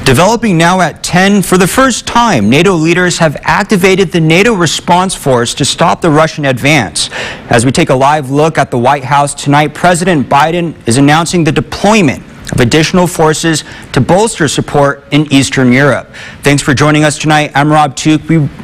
Developing now at 10, for the first time, NATO leaders have activated the NATO response force to stop the Russian advance. As we take a live look at the White House tonight, President Biden is announcing the deployment of additional forces to bolster support in Eastern Europe. Thanks for joining us tonight. I'm Rob Took.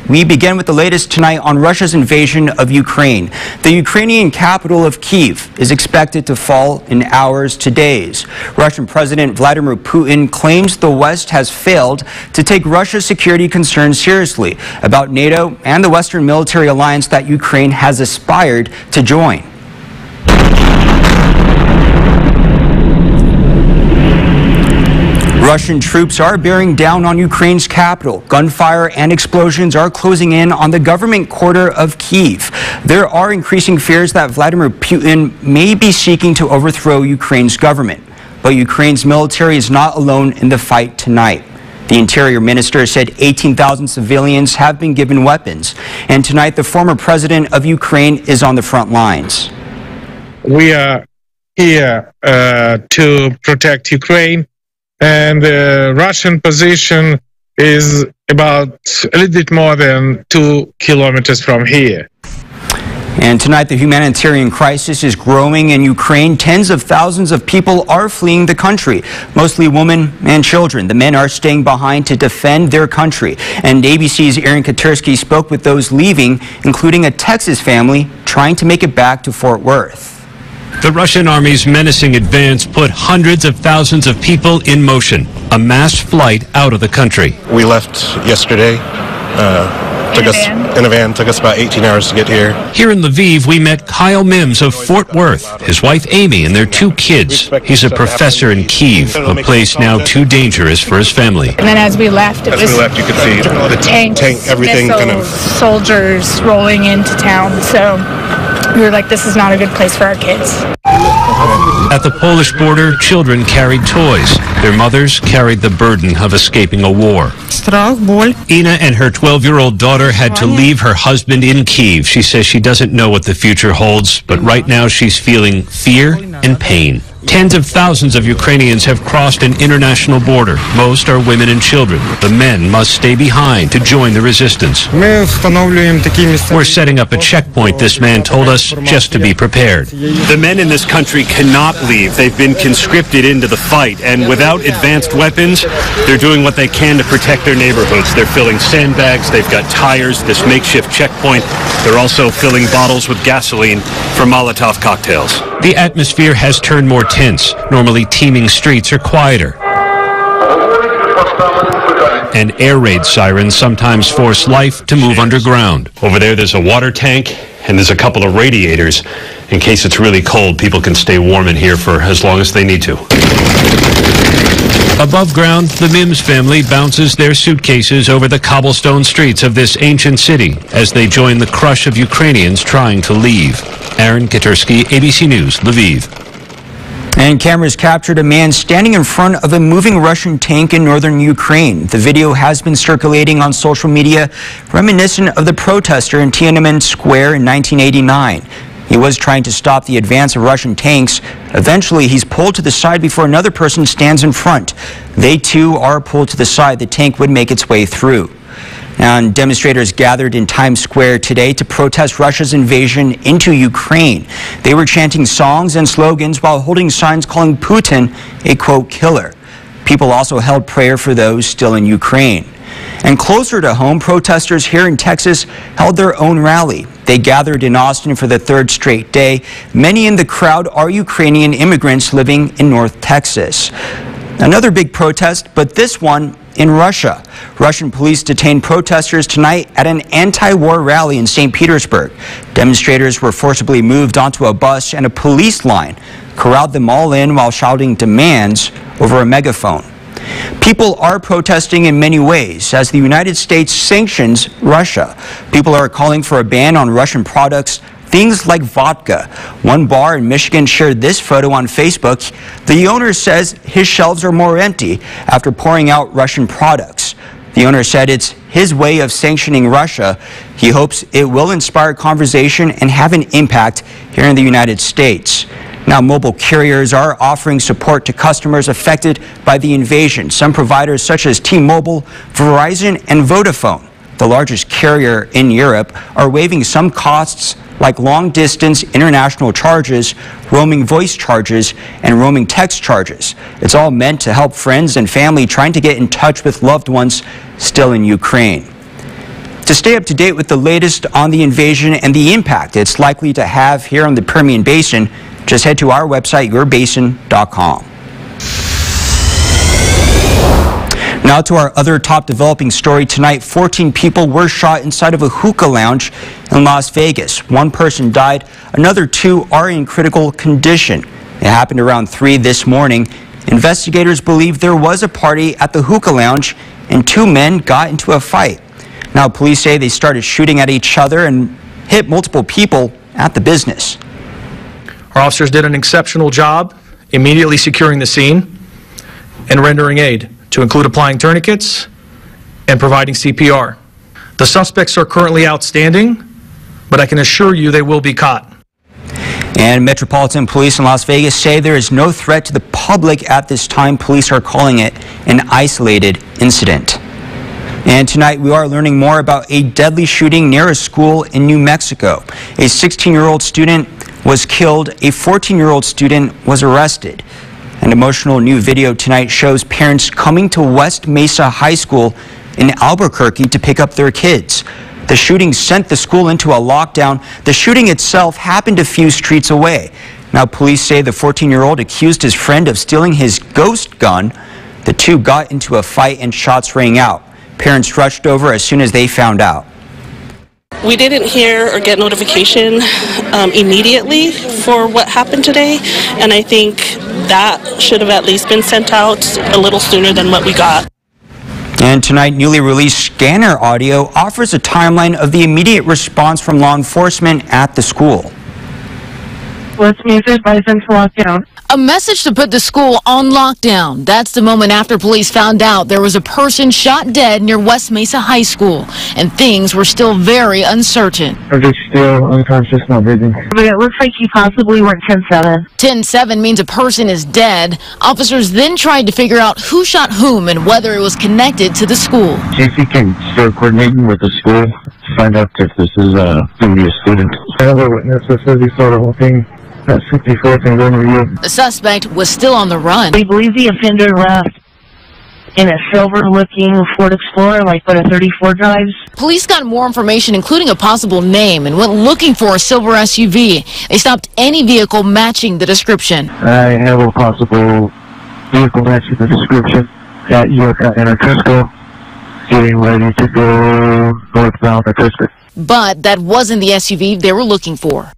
We begin with the latest tonight on Russia's invasion of Ukraine. The Ukrainian capital of Kyiv is expected to fall in hours to days. Russian President Vladimir Putin claims the West has failed to take Russia's security concerns seriously about NATO and the Western military alliance that Ukraine has aspired to join. Russian troops are bearing down on Ukraine's capital. Gunfire and explosions are closing in on the government quarter of Kyiv. There are increasing fears that Vladimir Putin may be seeking to overthrow Ukraine's government. But Ukraine's military is not alone in the fight tonight. The Interior Minister said 18,000 civilians have been given weapons. And tonight, the former president of Ukraine is on the front lines. We are here to protect Ukraine. And the Russian position is about a little bit more than 2 kilometers from here. And tonight, the humanitarian crisis is growing in Ukraine. Tens of thousands of people are fleeing the country, mostly women and children. The men are staying behind to defend their country. And ABC's Aaron Katersky spoke with those leaving, including a Texas family trying to make it back to Fort Worth. The Russian army's menacing advance put hundreds of thousands of people in motion, a mass flight out of the country. We left yesterday, in a van, took us about 18 hours to get here. Here in Lviv, we met Kyle Mims of Fort Worth, his wife Amy and their 2 kids. He's a professor in Kyiv, a place now too dangerous for his family. And then as we left, you could see the tank, everything, missiles, kind of soldiers rolling into town. So we were like, this is not a good place for our kids. At the Polish border, children carried toys. Their mothers carried the burden of escaping a war. Ina and her 12-year-old daughter had to leave her husband in Kyiv. She says she doesn't know what the future holds, but right now she's feeling fear and pain. Tens of thousands of Ukrainians have crossed an international border. Most are women and children. The men must stay behind to join the resistance. We're setting up a checkpoint, this man told us, just to be prepared. The men in this country cannot leave. They've been conscripted into the fight, and without advanced weapons, they're doing what they can to protect their neighborhoods. They're filling sandbags, they've got tires, this makeshift checkpoint. They're also filling bottles with gasoline for Molotov cocktails. The atmosphere has turned more tense. Normally teeming streets are quieter. And air raid sirens sometimes force life to move underground. Over there's a water tank, and there's a couple of radiators. In case it's really cold, people can stay warm in here for as long as they need to. Above ground, the Mims family bounces their suitcases over the cobblestone streets of this ancient city as they join the crush of Ukrainians trying to leave. Aaron Katersky, ABC News, Lviv. And cameras captured a man standing in front of a moving Russian tank in northern Ukraine. The video has been circulating on social media, reminiscent of the protester in Tiananmen Square in 1989. He was trying to stop the advance of Russian tanks. Eventually, he's pulled to the side before another person stands in front. They too are pulled to the side. The tank would make its way through. And demonstrators gathered in Times Square today to protest Russia's invasion into Ukraine. They were chanting songs and slogans while holding signs calling Putin a, quote, killer. People also held prayer for those still in Ukraine. And closer to home, protesters here in Texas held their own rally. They gathered in Austin for the 3rd straight day. Many in the crowd are Ukrainian immigrants living in North Texas. Another big protest, but this one in Russia. Russian police detained protesters tonight at an anti-war rally in St. Petersburg. Demonstrators were forcibly moved onto a bus, and a police line corralled them all in while shouting demands over a megaphone. People are protesting in many ways as the United States sanctions Russia. People are calling for a ban on Russian products, things like vodka. One bar in Michigan shared this photo on Facebook. The owner says his shelves are more empty after pouring out Russian products. The owner said it's his way of sanctioning Russia. He hopes it will inspire conversation and have an impact here in the United States. Now, mobile carriers are offering support to customers affected by the invasion. Some providers such as T-Mobile, Verizon, and Vodafone, the largest carrier in Europe, are waiving some costs like long-distance international charges, roaming voice charges, and roaming text charges. It's all meant to help friends and family trying to get in touch with loved ones still in Ukraine. To stay up to date with the latest on the invasion and the impact it's likely to have here on the Permian Basin, just head to our website, yourbasin.com. Now to our other top developing story tonight. 14 people were shot inside of a hookah lounge in Las Vegas. One person died. Another 2 are in critical condition. It happened around 3 this morning. Investigators believe there was a party at the hookah lounge and 2 men got into a fight. Now police say they started shooting at each other and hit multiple people at the business. Our officers did an exceptional job immediately securing the scene and rendering aid, to include applying tourniquets and providing CPR. The suspects are currently outstanding, but I can assure you they will be caught. And Metropolitan Police in Las Vegas say there is no threat to the public at this time. Police are calling it an isolated incident. And tonight we are learning more about a deadly shooting near a school in New Mexico. A 16-year-old student was killed. A 14-year-old student was arrested. An emotional new video tonight shows parents coming to West Mesa High School in Albuquerque to pick up their kids. The shooting sent the school into a lockdown. The shooting itself happened a few streets away. Now police say the 14-year-old accused his friend of stealing his ghost gun. The 2 got into a fight and shots rang out. Parents rushed over as soon as they found out. We didn't hear or get notification immediately for what happened today, and I think that should have at least been sent out a little sooner than what we got. And tonight, newly released scanner audio offers a timeline of the immediate response from law enforcement at the school. West Mesa has been locked down. A message to put the school on lockdown. That's the moment after police found out there was a person shot dead near West Mesa High School, and things were still very uncertain. Subject still unconscious, not breathing. But it looks like he possibly went 10-7. 10-7 means a person is dead. Officers then tried to figure out who shot whom and whether it was connected to the school. JC can start coordinating with the school to find out if this is going to be a student. Another witness that says he saw the whole thing. At 64th and Golden Review. The suspect was still on the run. We believe the offender left in a silver-looking Ford Explorer, like what a 34 drives. Police got more information, including a possible name, and went looking for a silver SUV. They stopped any vehicle matching the description. I have a possible vehicle matching the description at Yorka and Atrisco, getting ready to go northbound Atrisco. But that wasn't the SUV they were looking for.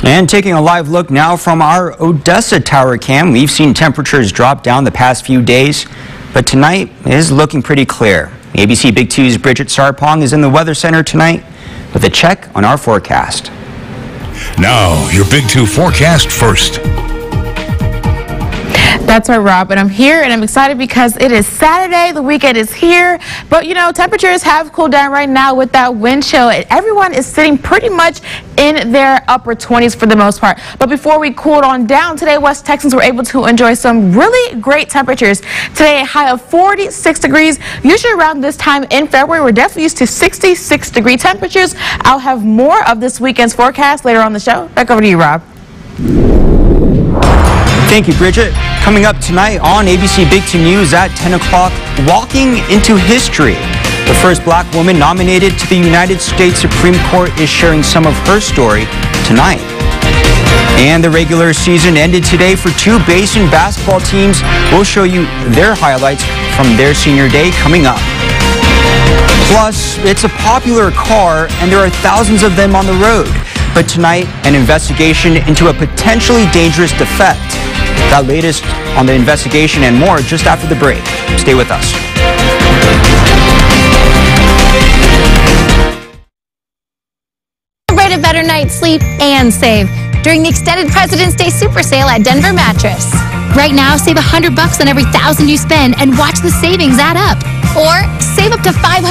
And taking a live look now from our Odessa tower cam, we've seen temperatures drop down the past few days, but tonight is looking pretty clear. ABC Big 2's Bridget Sarpong is in the Weather Center tonight with a check on our forecast. Now, your Big 2 forecast first. That's right, Rob, and I'm here and I'm excited because it is Saturday, the weekend is here, but you know, temperatures have cooled down right now with that wind chill, and everyone is sitting pretty much in their upper 20s for the most part. But before we cooled on down today, West Texans were able to enjoy some really great temperatures. Today, a high of 46 degrees. Usually around this time in February, we're definitely used to 66-degree temperatures. I'll have more of this weekend's forecast later on the show. Back over to you, Rob. Thank you, Bridget. Coming up tonight on ABC Big 2 News at 10 o'clock, Walking into History. The first black woman nominated to the United States Supreme Court is sharing some of her story tonight. And the regular season ended today for 2 Basin basketball teams. We'll show you their highlights from their senior day coming up. Plus, it's a popular car and there are thousands of them on the road. But tonight, an investigation into a potentially dangerous defect. That latest on the investigation and more just after the break. Stay with us. Celebrate a better night's sleep and save during the extended President's Day Super Sale at Denver Mattress. Right now, save $100 on every $1,000 you spend and watch the savings add up. Or save up to $500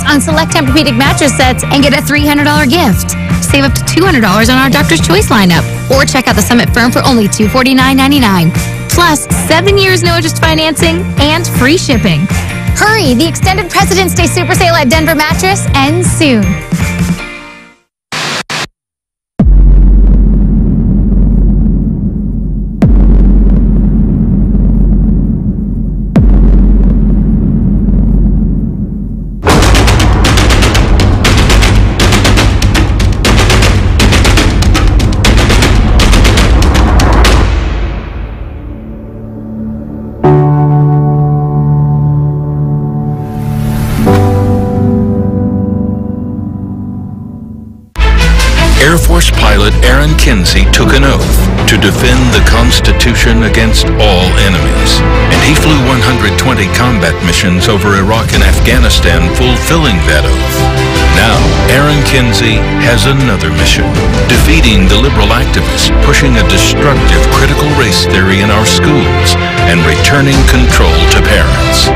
on select Tempur-Pedic mattress sets and get a $300 gift. save up to $200 on our Doctor's Choice lineup. Or check out the Summit Firm for only $249.99. Plus, 7 years no-interest financing and free shipping. Hurry! The extended President's Day Super Sale at Denver Mattress ends soon. Air Force pilot KINSEY took an oath to defend the Constitution against all enemies, and he flew 120 combat missions over Iraq and Afghanistan, fulfilling that oath. Now, KINSEY has another mission, defeating the liberal activists pushing a destructive critical race theory in our schools and returning control to parents.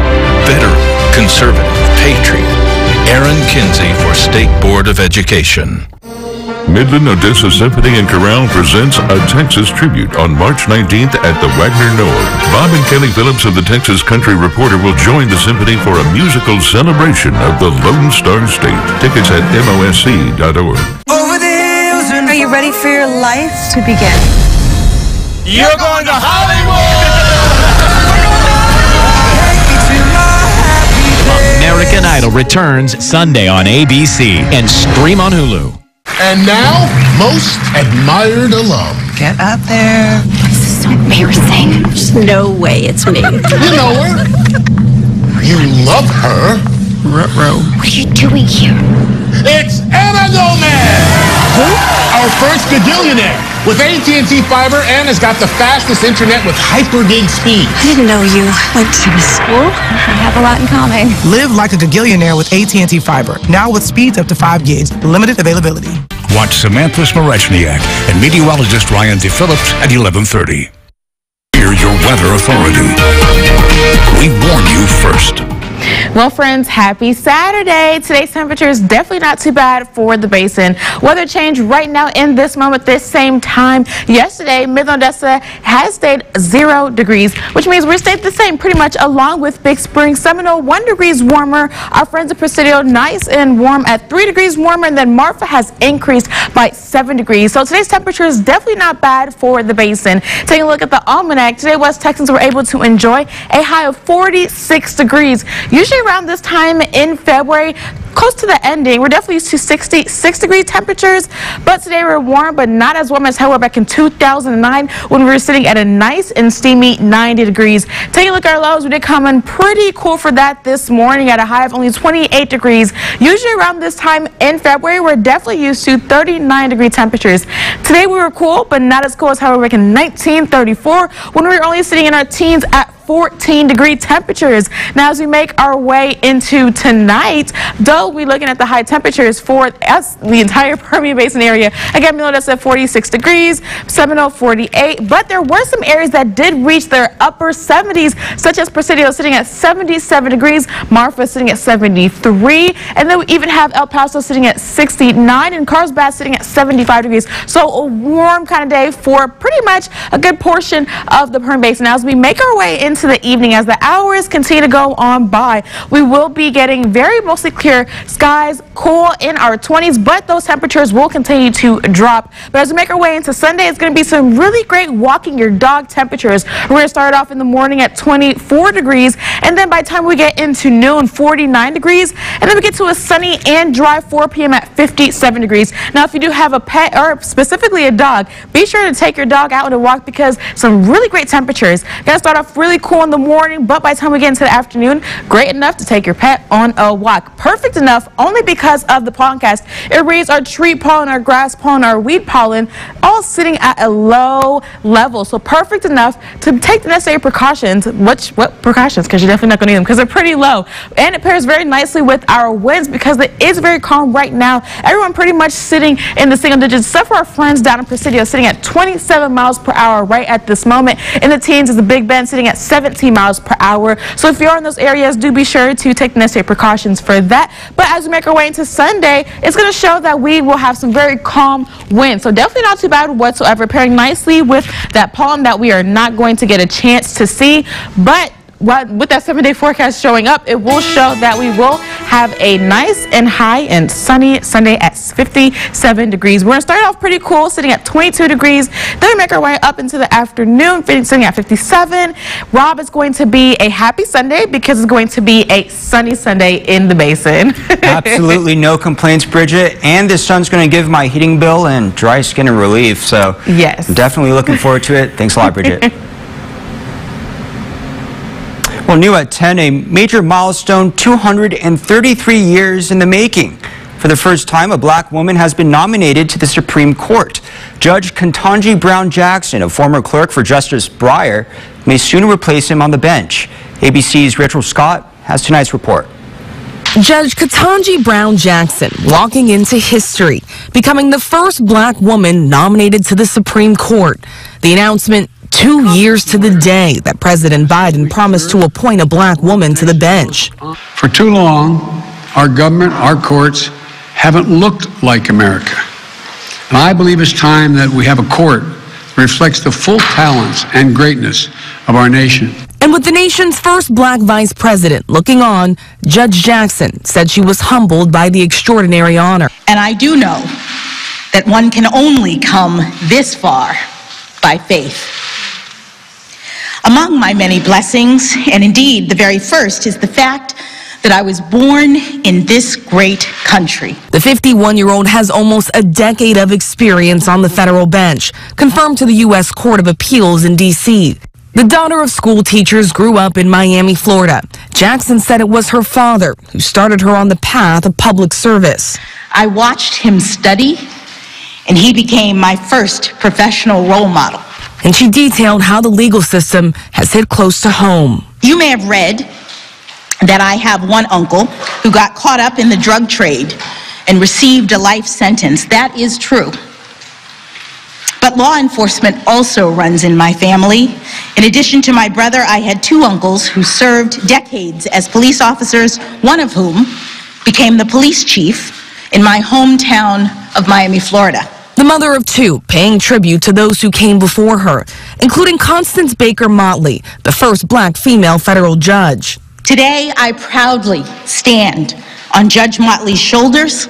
Veteran, conservative, patriot, KINSEY for State Board of Education. Midland Odessa Symphony and Chorale presents a Texas tribute on March 19th at the Wagner Nord. Bob and Kelly Phillips of the Texas Country Reporter will join the symphony for a musical celebration of the Lone Star State. Tickets at mosc.org. Are you ready for your life to begin? You're going to Hollywood! American Idol returns Sunday on ABC and stream on Hulu. And now, most admired alum. Get up there. This is so embarrassing. There's no way it's me. You know her. You love her. Ruh-roh. What are you doing here? It's Anna Gomez! Who? Our first gagillionaire. With AT&T Fiber, Anna's got the fastest internet with hyper-gig speed. I didn't know you went to school. We have a lot in common. Live like a gagillionaire with AT&T Fiber. Now with speeds up to 5 gigs. Limited availability. Watch Samantha Smarechniak and meteorologist Ryan D. Phillips at 11:30. Hear your weather authority. We warn you first. Well, friends, happy Saturday. Today's temperature is definitely not too bad for the basin. Weather change right now in this moment, this same time. Yesterday, Midland Odessa has stayed 0 degrees, which means we stayed the same pretty much along with Big Spring. Seminole 1 degrees warmer. Our friends at Presidio nice and warm at 3 degrees warmer, and then Marfa has increased by 7 degrees. So today's temperature is definitely not bad for the basin. Taking a look at the almanac, today West Texans were able to enjoy a high of 46 degrees. Usually around this time in February, close to the ending, we're definitely used to 66-degree temperatures, but today we're warm, but not as warm as how we were back in 2009 when we were sitting at a nice and steamy 90 degrees. Taking a look at our lows, we did come in pretty cool for that this morning at a high of only 28 degrees. Usually around this time in February, we're definitely used to 39-degree temperatures. Today we were cool, but not as cool as how we were back in 1934 when we were only sitting in our teens at 14-degree temperatures. Now, as we make our way into tonight, though we're looking at the high temperatures for us, the entire Permian Basin area. Again, that's at 46 degrees, Seminole 48, but there were some areas that did reach their upper 70s, such as Presidio sitting at 77 degrees, Marfa sitting at 73, and then we even have El Paso sitting at 69, and Carlsbad sitting at 75 degrees. So a warm kind of day for pretty much a good portion of the Permian Basin. Now, as we make our way into the evening, as the hours continue to go on by, we will be getting very mostly clear skies, cool in our 20s, but those temperatures will continue to drop. But as we make our way into Sunday, it's going to be some really great walking your dog temperatures. We're going to start off in the morning at 24 degrees, and then by the time we get into noon, 49 degrees, and then we get to a sunny and dry 4 p.m. at 57 degrees. Now, if you do have a pet or specifically a dog, be sure to take your dog out on a walk because some really great temperatures. Going to start off really cool in the morning, but by the time we get into the afternoon, great enough to take your pet on a walk. Perfect enough only because of the pollen cast. It reads our tree pollen, our grass pollen, our weed pollen, all sitting at a low level. So perfect enough to take the necessary precautions. What precautions? Because you're definitely not going to need them because they're pretty low. And it pairs very nicely with our winds because it is very calm right now. Everyone pretty much sitting in the single digits, except for our friends down in Presidio sitting at 27 miles per hour right at this moment. In the teens is the Big Bend sitting at 17 miles per hour. So if you're in those areas, do be sure to take the necessary precautions for that. But as we make our way into Sunday, it's going to show that we will have some very calm winds. So definitely not too bad whatsoever, pairing nicely with that pollen that we are not going to get a chance to see. But with that 7-day forecast showing up, it will show that we will have a nice and high and sunny Sunday at 57 degrees. We're going to start off pretty cool, sitting at 22 degrees. Then we make our way up into the afternoon, sitting at 57. Rob, is going to be a happy Sunday because it's going to be a sunny Sunday in the basin. Absolutely no complaints, Bridget. And this sun's going to give my heating bill and dry skin a relief. So yes, I'm definitely looking forward to it. Thanks a lot, Bridget. Well, new at 10, a major milestone, 233 years in the making. For the first time, a black woman has been nominated to the Supreme Court. Judge Ketanji Brown Jackson, a former clerk for Justice Breyer, may soon replace him on the bench. ABC's Rachel Scott has tonight's report. Judge Ketanji Brown Jackson walking into history, becoming the first black woman nominated to the Supreme Court. The announcement 2 years to the day that President Biden promised to appoint a black woman to the bench. For too long, our government, our courts haven't looked like America. And I believe it's time that we have a court that reflects the full talents and greatness of our nation. And with the nation's first black vice president looking on, Judge Jackson said she was humbled by the extraordinary honor. And I do know that one can only come this far by faith. Among my many blessings, and indeed the very first, is the fact that I was born in this great country. The 51-year-old has almost a decade of experience on the federal bench, confirmed to the U.S. Court of Appeals in D.C. The daughter of school teachers grew up in Miami, Florida. Jackson said it was her father who started her on the path of public service. I watched him study, and he became my first professional role model. And she detailed how the legal system has hit close to home. You may have read that I have one uncle who got caught up in the drug trade and received a life sentence. That is true. But law enforcement also runs in my family. In addition to my brother, I had two uncles who served decades as police officers, one of whom became the police chief in my hometown of Miami, Florida. The mother of two, paying tribute to those who came before her, including Constance Baker Motley, the first black female federal judge. Today, I proudly stand on Judge Motley's shoulders,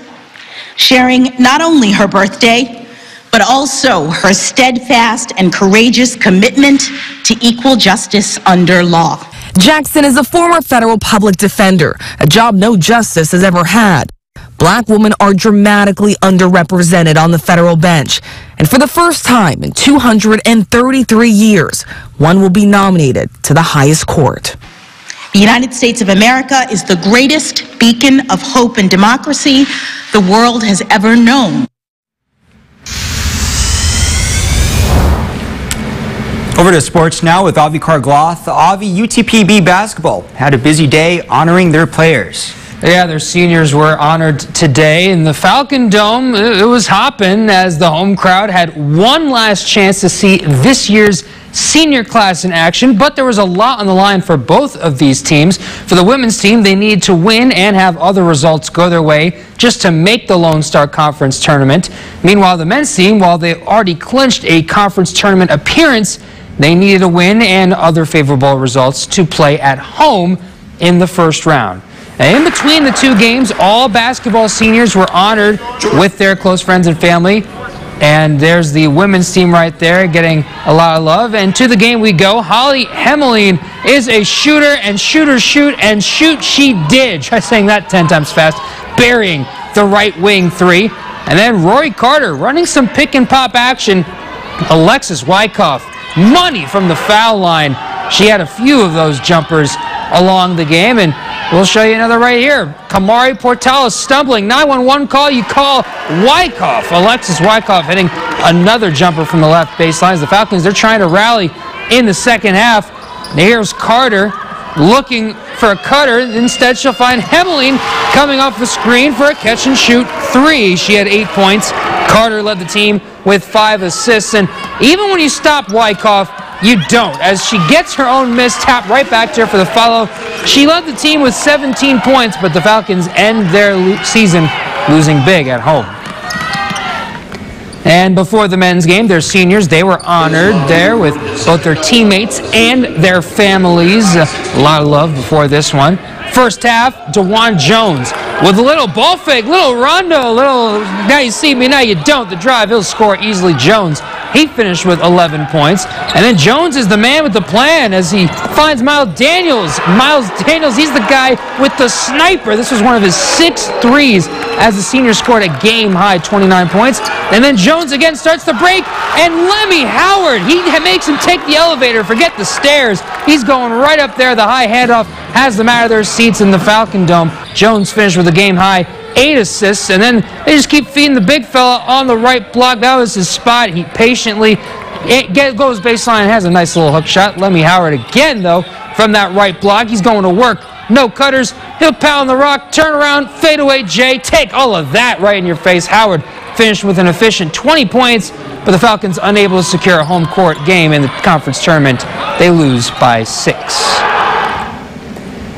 sharing not only her birthday, but also her steadfast and courageous commitment to equal justice under law. Jackson is a former federal public defender, a job no justice has ever had. Black women are dramatically underrepresented on the federal bench. And for the first time in 233 years, one will be nominated to the highest court. The United States of America is the greatest beacon of hope and democracy the world has ever known. Over to sports now with Avi Carr-gloth. Avi, UTPB basketball had a busy day honoring their players. Yeah, their seniors were honored today in the Falcon Dome. It was hopping as the home crowd had one last chance to see this year's senior class in action, but there was a lot on the line for both of these teams. For the women's team, they need to win and have other results go their way just to make the Lone Star Conference tournament. Meanwhile, the men's team, while they already clinched a conference tournament appearance, they needed a win and other favorable results to play at home in the first round. In between the two games, all basketball seniors were honored with their close friends and family. And there's the women's team right there getting a lot of love. And to the game we go. Holly Hemmeline is a shooter, and shooters shoot, and shoot she did. Try saying that 10 times fast. Burying the right wing three. And then Rory Carter running some pick and pop action. Alexis Wyckoff, money from the foul line. She had a few of those jumpers along the game, and we'll show you another right here. Kamari Portales stumbling. 911 call. You call Wyckoff. Alexis Wyckoff hitting another jumper from the left baseline. The Falcons, they're trying to rally in the second half. Here's Carter looking for a cutter. Instead, she'll find Hemmeline coming off the screen for a catch and shoot three. She had 8 points. Carter led the team with 5 assists. And even when you stop Wyckoff, you don't, as she gets her own miss tapped right back to her for the follow. She led the team with 17 points, but the Falcons end their season losing big at home. And before the men's game, their seniors, they were honored there with both their teammates and their families. A lot of love before this one. First half, DeJuan Jones with a little ball fake, little rondo, little now you see me, now you don't. The drive, he'll score easily. Jones, he finished with 11 points. And then Jones is the man with the plan as he finds Miles Daniels. Miles Daniels, he's the guy with the sniper. This was one of his 6 threes as the senior scored a game-high 29 points. And then Jones again starts the break, and Lemmy Howard, he makes him take the elevator, forget the stairs. He's going right up there. The high handoff has them out of their seats in the Falcon Dome. Jones finished with a game-high 8 assists, and then they just keep feeding the big fella on the right block. That was his spot. He patiently goes baseline and has a nice little hook shot. Lemmy Howard again, though, from that right block. He's going to work. No cutters. He'll pound the rock, turn around, fade away, Jay. Take all of that right in your face. Howard finished with an efficient 20 points, but the Falcons unable to secure a home court game in the conference tournament. They lose by 6.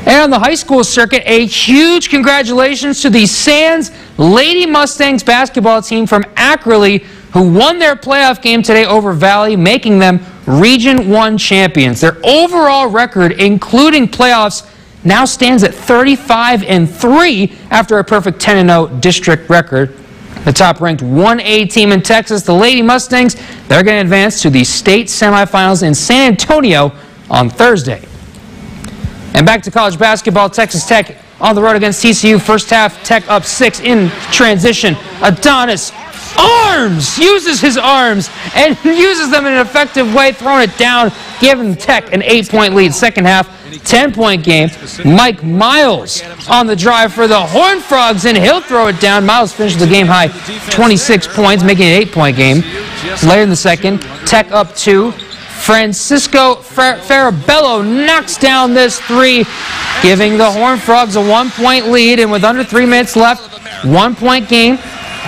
And on the high school circuit, a huge congratulations to the Sands Lady Mustangs basketball team from Ackerley, who won their playoff game today over Valley, making them Region 1 champions. Their overall record, including playoffs, now stands at 35-3 after a perfect 10-0 district record. The top-ranked 1A team in Texas, the Lady Mustangs, they're going to advance to the state semifinals in San Antonio on Thursday. And back to college basketball, Texas Tech on the road against TCU. First half, Tech up 6 in transition. Adonis uses his arms and uses them in an effective way, throwing it down, giving Tech an 8-point lead. Second half, 10-point game. Mike Miles on the drive for the Horned Frogs, and he'll throw it down. Miles finished the game high 26 points, making it an 8-point game. Later in the second, Tech up 2. Francisco Farabello knocks down this 3, giving the Horned Frogs a 1-point lead. And with under 3 minutes left, 1-point game.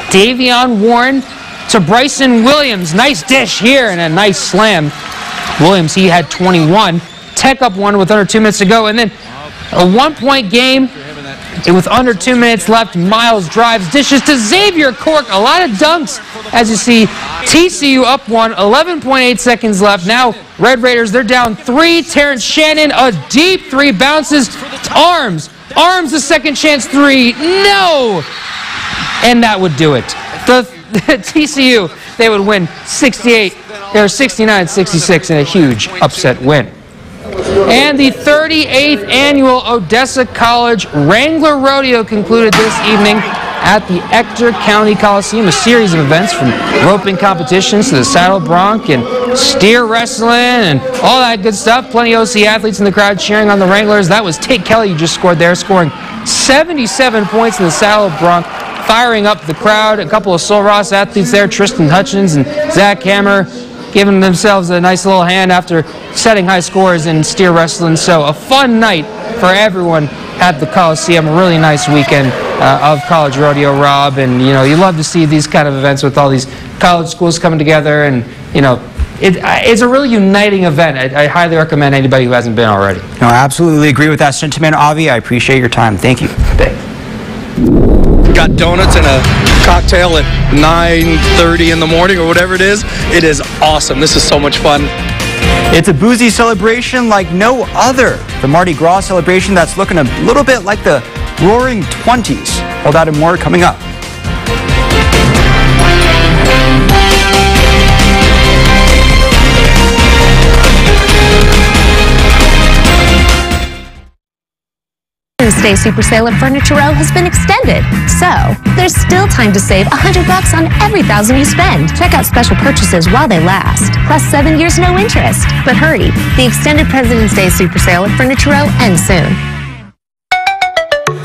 Davion Warren to Bryson Williams. Nice dish here and a nice slam. Williams, he had 21. Tech up 1 with under 2 minutes to go. And then a 1-point game. And with under 2 minutes left, Miles drives, dishes to Xavier Cork. A lot of dunks, as you see. TCU up 1, 11.8 seconds left. Now, Red Raiders, they're down 3. Terrence Shannon, a deep 3, bounces. Arms, a second chance 3. No! And that would do it. The TCU, they would win 69-66 in a huge upset win. And the 38th annual Odessa College Wrangler Rodeo concluded this evening at the Ector County Coliseum. A series of events from roping competitions to the saddle bronc and steer wrestling and all that good stuff. Plenty of OC athletes in the crowd cheering on the Wranglers. That was Tate Kelly who just scored there, scoring 77 points in the saddle bronc, firing up the crowd. A couple of Sul Ross athletes there, Tristan Hutchins and Zach Hammer, giving themselves a nice little hand after setting high scores in steer wrestling. So a fun night for everyone at the Coliseum. A really nice weekend of college rodeo, Rob. And, you know, you love to see these kind of events with all these college schools coming together. And, you know, it's a really uniting event. I highly recommend anybody who hasn't been already. No, I absolutely agree with that sentiment, Avi. I appreciate your time. Thank you. Got donuts and a cocktail at 9:30 in the morning or whatever it is. It is awesome. This is so much fun. It's a boozy celebration like no other. The Mardi Gras celebration that's looking a little bit like the Roaring 20s. All that and more coming up. Day Super Sale at Furniture Row has been extended, so there's still time to save $100 on every $1,000 you spend. Check out special purchases while they last, plus 7 years no interest. But hurry, the extended President's Day Super Sale at Furniture Row ends soon.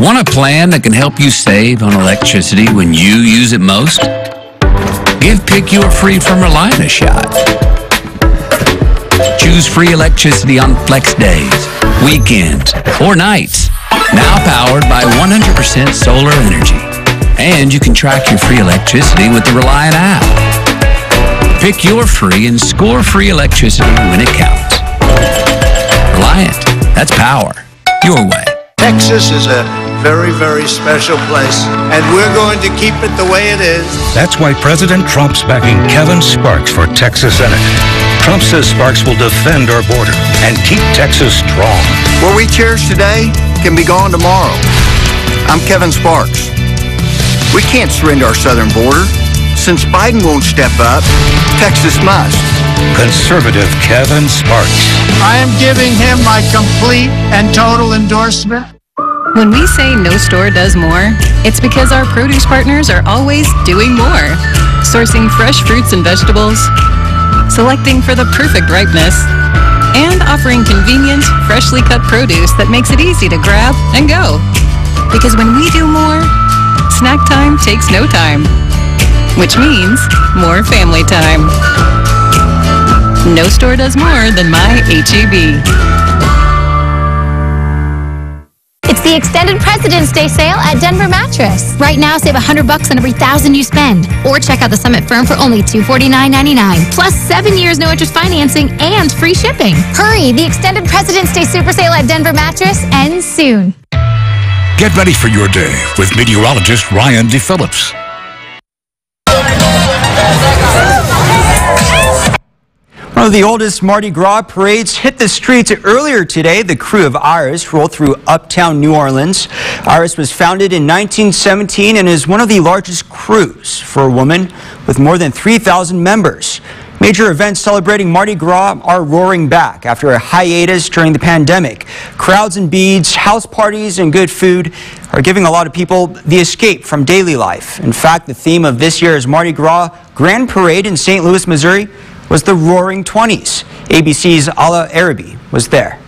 Want a plan that can help you save on electricity when you use it most? Give Pick Your Free from Reliant a shot. Choose free electricity on flex days, weekends, or nights. Now powered by 100% solar energy. And you can track your free electricity with the Reliant app. Pick your free and score free electricity when it counts. Reliant. That's power. Your way. Texas is a very, very special place, and we're going to keep it the way it is. That's why President Trump's backing Kevin Sparks for Texas Senate. Trump says Sparks will defend our border and keep Texas strong. What we cherish today can be gone tomorrow. I'm Kevin Sparks. We can't surrender our southern border. Since Biden won't step up, Texas must. Conservative Kevin Sparks. I am giving him my complete and total endorsement. When we say no store does more, it's because our produce partners are always doing more. Sourcing fresh fruits and vegetables, selecting for the perfect ripeness, and offering convenient, freshly cut produce that makes it easy to grab and go. Because when we do more, snack time takes no time, which means more family time. No store does more than my H-E-B. It's the extended President's Day sale at Denver Mattress. Right now, save $100 on every $1,000 you spend. Or check out the Summit Firm for only $249.99. Plus 7 years no interest financing and free shipping. Hurry! The extended President's Day super sale at Denver Mattress ends soon. Get ready for your day with meteorologist Ryan DePhillips. One of the oldest Mardi Gras parades hit the streets earlier today. The crew of Iris rolled through uptown New Orleans. Iris was founded in 1917 and is one of the largest crews for a woman with more than 3,000 members. Major events celebrating Mardi Gras are roaring back after a hiatus during the pandemic. Crowds and beads, house parties, and good food are giving a lot of people the escape from daily life. In fact, the theme of this year's Mardi Gras Grand Parade in St. Louis, Missouri was the Roaring 20s. ABC's Ala Arabi was there.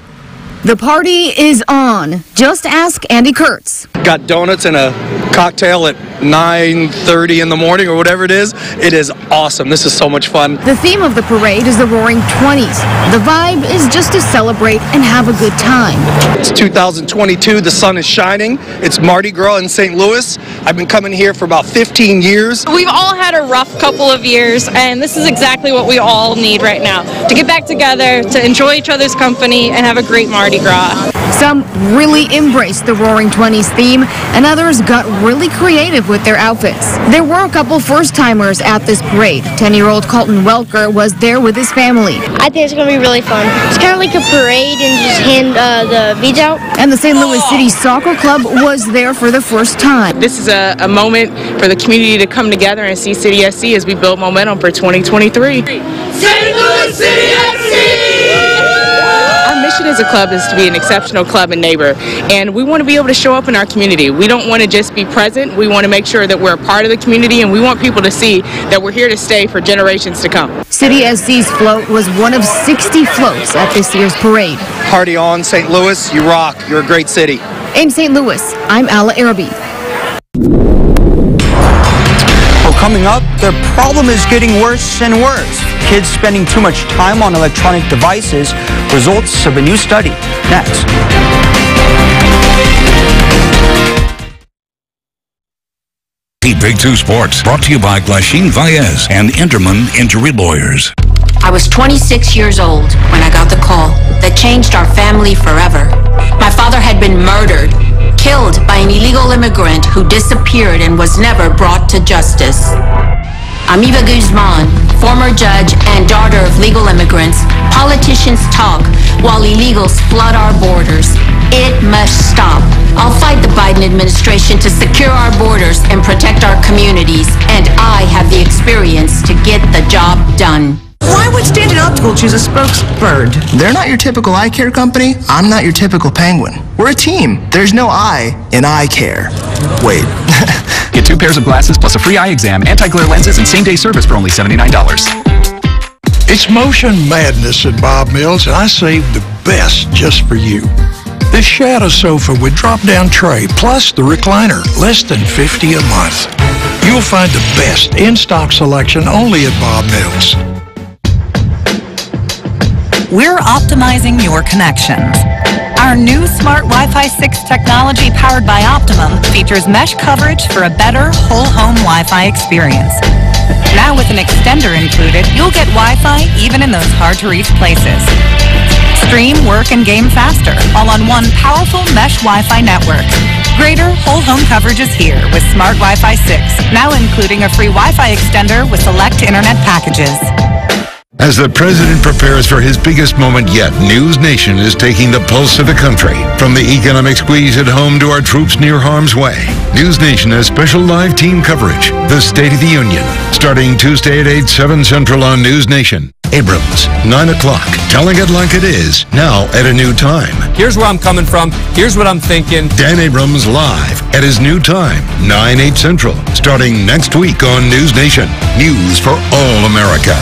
The party is on. Just ask Andy Kurtz. Got donuts and a cocktail at 9:30 in the morning or whatever it is. It is awesome. This is so much fun. The theme of the parade is the Roaring 20s. The vibe is just to celebrate and have a good time. It's 2022. The sun is shining. It's Mardi Gras in St. Louis. I've been coming here for about 15 years. We've all had a rough couple of years, and this is exactly what we all need right now. To get back together, to enjoy each other's company, and have a great Mardi Gras. Some really embraced the Roaring 20s theme, and others got really creative with their outfits. There were a couple first-timers at this parade. 10-year-old Colton Welker was there with his family. I think it's going to be really fun. It's kind of like a parade and just hand the beads out. And the St. Louis City Soccer Club was there for the first time. This is a moment for the community to come together and see City SC as we build momentum for 2023. St. Louis City SC! Our mission as a club is to be an exceptional club and neighbor, and we want to be able to show up in our community. We don't want to just be present. We want to make sure that we're a part of the community, and we want people to see that we're here to stay for generations to come. City SC's float was one of 60 floats at this year's parade. Party on, St. Louis. You rock. You're a great city. In St. Louis, I'm Ala Arabi. Well, coming up, the problem is getting worse and worse. Kids spending too much time on electronic devices. Results of a new study. Next. Big 2 Sports, brought to you by Glasheen Valles and Enderman Injury Lawyers. I was 26 years old when I got the call that changed our family forever. My father had been murdered, killed by an illegal immigrant who disappeared and was never brought to justice. I'm Eva Guzman, former judge and daughter of legal immigrants. Politicians talk while illegals flood our borders. It must stop. I'll fight the Biden administration to secure our borders and protect our communities, and I have the experience to get the job done. Why would Stanton Optical choose a spokesbird? They're not your typical eye care company. I'm not your typical penguin. We're a team. There's no I in eye care. Wait. Get 2 pairs of glasses plus a free eye exam, anti-glare lenses, and same-day service for only $79. It's motion madness at Bob Mills, and I saved the best just for you. This shadow sofa with drop-down tray, plus the recliner, less than $50 a month. You'll find the best in-stock selection only at Bob Mills. We're optimizing your connections. Our new smart Wi-Fi 6 technology powered by Optimum features mesh coverage for a better whole home Wi-Fi experience. Now with an extender included, you'll get Wi-Fi even in those hard-to-reach places. Stream, work, and game faster, all on one powerful mesh Wi-Fi network. Greater whole home coverage is here with Smart Wi-Fi 6, now including a free Wi-Fi extender with select internet packages. As the president prepares for his biggest moment yet, News Nation is taking the pulse of the country. From the economic squeeze at home to our troops near harm's way, News Nation has special live team coverage, the State of the Union, starting Tuesday at 8/7 Central on News Nation. Abrams, 9 o'clock, telling it like it is, now at a new time. Here's where I'm coming from. Here's what I'm thinking. Dan Abrams live at his new time, 9/8 Central, starting next week on News Nation. News for all America.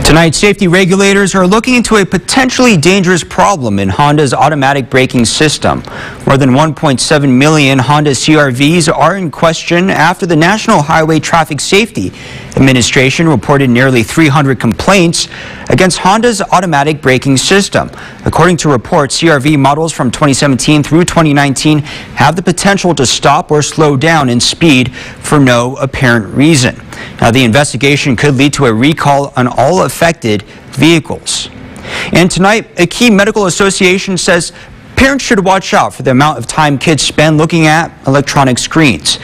Tonight, safety regulators are looking into a potentially dangerous problem in Honda's automatic braking system. More than 1.7 million Honda CR-Vs are in question after the National Highway Traffic Safety Administration reported nearly 300 complaints against Honda's automatic braking system. According to reports, CR-V models from 2017 through 2019 have the potential to stop or slow down in speed for no apparent reason. Now, the investigation could lead to a recall on all affected vehicles. And tonight, a key medical association says parents should watch out for the amount of time kids spend looking at electronic screens.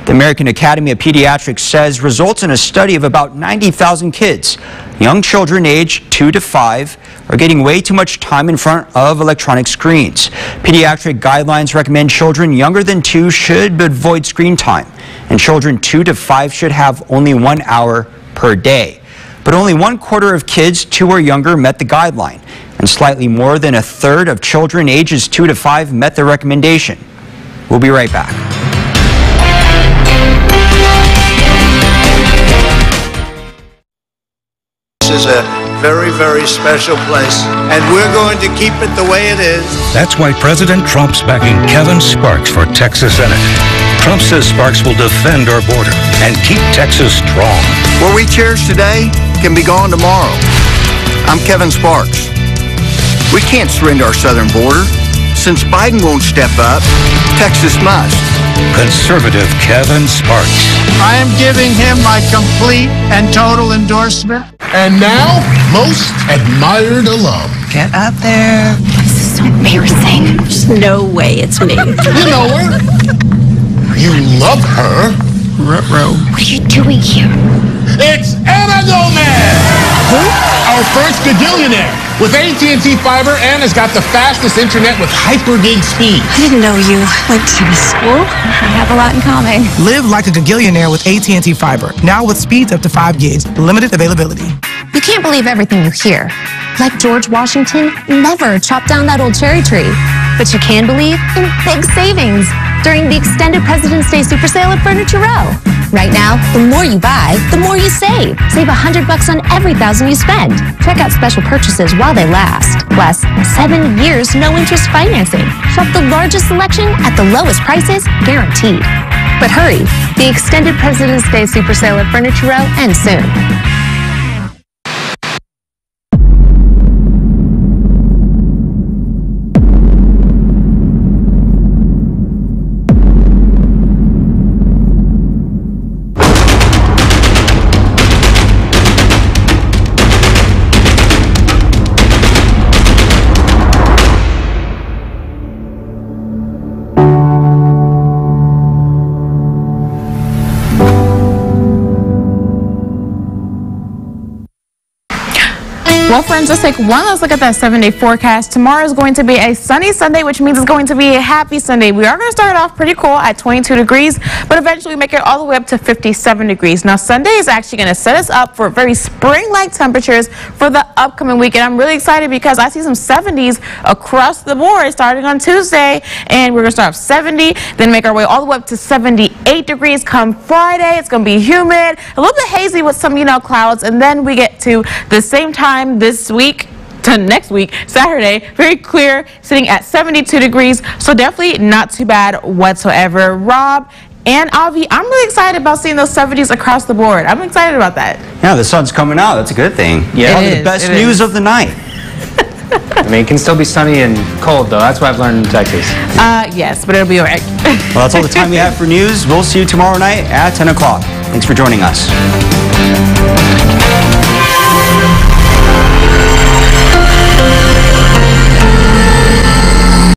The American Academy of Pediatrics says results in a study of about 90,000 kids, young children aged 2 to 5, are getting way too much time in front of electronic screens. Pediatric guidelines recommend children younger than 2 should avoid screen time, and children 2 to 5 should have only 1 hour per day. But only 1/4 of kids 2 or younger met the guideline, and slightly more than 1/3 of children ages 2 to 5 met the recommendation. We'll be right back. This is a very, very special place, and we're going to keep it the way it is. That's why President Trump's backing Kevin Sparks for Texas Senate. Trump says Sparks will defend our border and keep Texas strong. What we cherish today can be gone tomorrow. I'm Kevin Sparks. We can't surrender our southern border. Since Biden won't step up, Texas must. Conservative Kevin Sparks. I am giving him my complete and total endorsement. And now, most admired alum. Get up there. This is so embarrassing. There's no way it's me. You know her. You love her. Ruh-roh. What are you doing here? It's Anna Gomez! Who? Our first gagillionaire. With AT&T Fiber, Anna's got the fastest internet with hyper-gig speed. I didn't know you went to school. We have a lot in common. Live like a gagillionaire with AT&T Fiber. Now with speeds up to 5 gigs. Limited availability. You can't believe everything you hear. Like George Washington never chopped down that old cherry tree. But you can believe in big savings during the extended President's Day Super Sale at Furniture Row. Right now, the more you buy, the more you save. Save $100 on every $1,000 you spend. Check out special purchases while they last. Plus, 7 years no interest financing. Shop the largest selection at the lowest prices, guaranteed. But hurry, the extended President's Day Super Sale at Furniture Row ends soon. Well, friends, let's take one last look at that 7-day forecast. Tomorrow is going to be a sunny Sunday, which means it's going to be a happy Sunday. We are going to start off pretty cool at 22 degrees, but eventually make it all the way up to 57 degrees. Now, Sunday is actually going to set us up for very spring-like temperatures for the upcoming weekend. I'm really excited because I see some 70s across the board starting on Tuesday, and we're going to start off 70, then make our way all the way up to 78 degrees come Friday. It's going to be humid, a little bit hazy with some, clouds, and then we get to the same time this week to next week, Saturday, very clear, sitting at 72 degrees, so definitely not too bad whatsoever. Rob and Avi, I'm really excited about seeing those 70s across the board. I'm excited about that. Yeah, the sun's coming out. That's a good thing. Yeah, the best news of the night. I mean, it can still be sunny and cold, though. That's what I've learned in Texas. Yes, but it'll be all right. Well, that's all the time we have for news. We'll see you tomorrow night at 10 o'clock. Thanks for joining us.